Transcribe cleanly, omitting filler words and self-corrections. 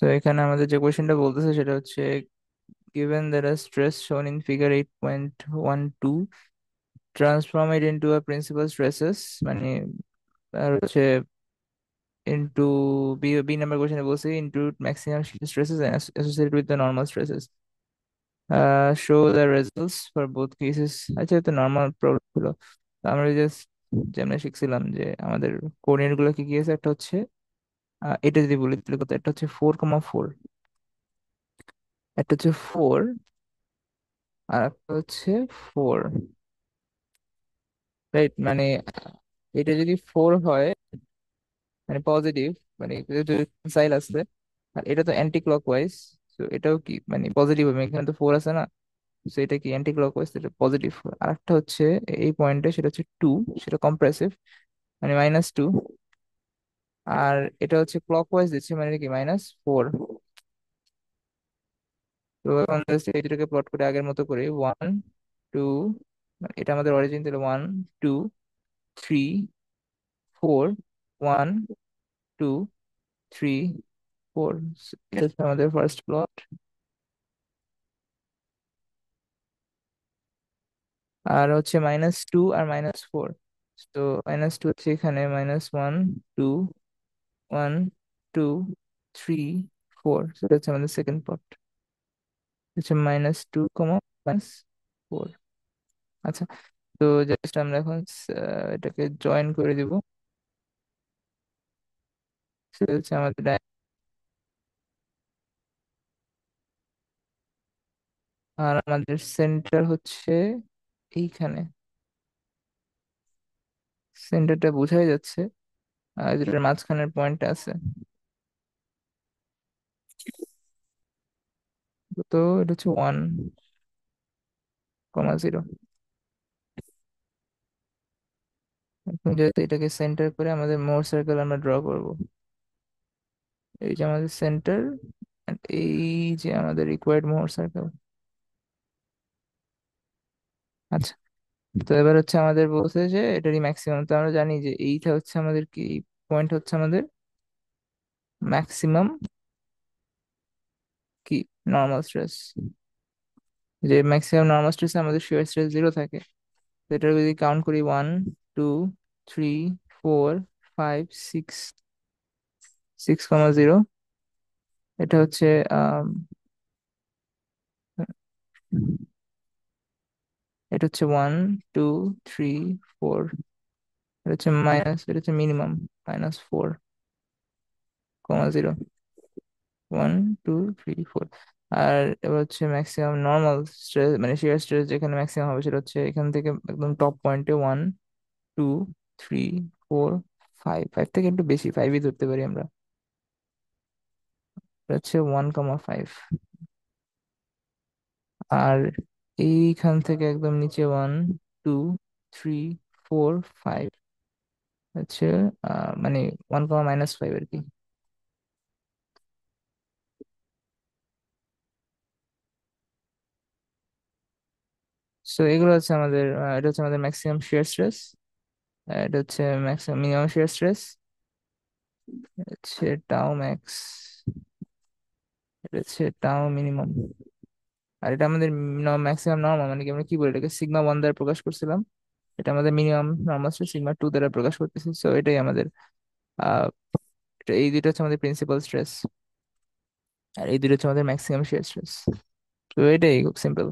So এখানে আমাদের যে কোয়েশ্চেনটা বলতেছে সেটা হচ্ছে, given that a stress shown in figure 8.12 transform it into a principal stresses, মানে আর হচ্ছে into বি নাম্বার কোয়েশ্চেনে বলছে into maximum stresses and associated with the normal stresses, show the results for both cases. আচ্ছা, এটা normal problem ছিল। তো আমরা just যেমন শিখছিলাম যে আমাদের কোঅর্ডিনেট গুলো কি কি আছে, একটা হচ্ছে এটা যদি বলি তাহলে কত, একটা হচ্ছে 4,4, একটা হচ্ছে 4, আর একটা হচ্ছে 4, রাইট? মানে এটা যদি 4 হয় মানে পজিটিভ, মানে সাইল আসছে, আর এটা তো অ্যান্টি ক্লকওয়াইজ, তো এটাও কি মানে পজিটিভ হবে, এখানে তো 4 আছে না, তো এটা কি অ্যান্টি ক্লকওয়াইজ, এটা পজিটিভ। আর একটা হচ্ছে এই পয়েন্টে, সেটা হচ্ছে 2, সেটা কম্প্রেসিভ মানে -2, আর এটা হচ্ছে ক্লকওয়াইজ দিচ্ছে মানে কি -4। তো এখন জাস্ট এই দুটোকে প্লট করে আগের মতো করে 1 2, এটা আমাদের অরিজিন ছিল 1 2 3 4, 1 2 3 4, এটা হচ্ছে আমাদের ফার্স্ট প্লট। আর হচ্ছে -2 আর -4, তো -2 হচ্ছে এখানে -1 2 1 2 3 4, সেটা হচ্ছে আমাদের সেকেন্ড প্লট, হচ্ছে -2, -4। আচ্ছা, তো জাস্ট আমরা এখন এটাকে জয়েন করে দিব, সেটা হচ্ছে আমাদের আর আমাদের সেন্টার হচ্ছে এইখানে, সেন্টারটা বোঝাই যাচ্ছে, আর যেটার মাঝখানের পয়েন্ট আছে, তো এটা হচ্ছে 1,0। এখন যেহেতু এটাকে সেন্টার করে আমাদের মোর সার্কেল আমরা ড্র করব, এই যে আমাদের সেন্টার, এই যে আমাদের রিকোয়ার্ড মোর সার্কেল। আচ্ছা, তো এবার হচ্ছে আমাদের বলছে যে এটারই ম্যাক্সিমাম, তো আমরা জানি যে এইটা হচ্ছে আমাদের কি, পয়েন্ট হচ্ছে আমাদের ম্যাক্সিমাম কি, নর্মাল স্ট্রেস। যে ম্যাক্সিমাম নর্মাল স্ট্রেসে আমাদের শিয়ার স্ট্রেস 0 থাকে। তো এটা যদি কাউন্ট করি 1 2 3 4 5 6, 6,0, এটা হচ্ছে আম, এটা হচ্ছে 1 2 3 4, এটা হচ্ছে মাইনাস, এটা হচ্ছে মিনিমাম -4,0, 1 2 3 4। আর এবার হচ্ছে ম্যাক্সিমাম নর্মাল স্ট্রেস, মানে শিয়ার স্ট্রেস যেখানে ম্যাক্সিমাম হবে সেটা হচ্ছে এখান থেকে একদম টপ পয়েন্টে 1 2 3 4 5, 5 থেকে একটু বেশি, 5ই ধরতে পারি আমরা, এটা হচ্ছে 1,5। আর এইখান থেকে একদম নিচে 1 2 3 4 5, হচ্ছে মানে 1, -5 আর কি। সো এগুলো হচ্ছে আমাদের এটা হচ্ছে আমাদের ম্যাক্সিমাম শিয়ার স্ট্রেস, এটা হচ্ছে ম্যাক্সিমাম মিনিমাম শিয়ার স্ট্রেস, হচ্ছে টাও ম্যাক্স, এটা হচ্ছে টাও মিনিমাম। আর এটা আমাদের ম্যাক্সিমাম নর্মাল, মানে কি আমরা কি বলি, এটাকে সিগমা 1 দ্বারা প্রকাশ করছিলাম, এটা আমাদের মিনিমাম নর্মাল স্ট্রেস সিগমা 2 দ্বারা প্রকাশ করতেছি। সো এটাই আমাদের আহ এই দুটো হচ্ছে আমাদের প্রিন্সিপাল স্ট্রেস, আর এই দুটো হচ্ছে আমাদের ম্যাক্সিমাম শিয়ার স্ট্রেস। তো এটাই খুব সিম্পল।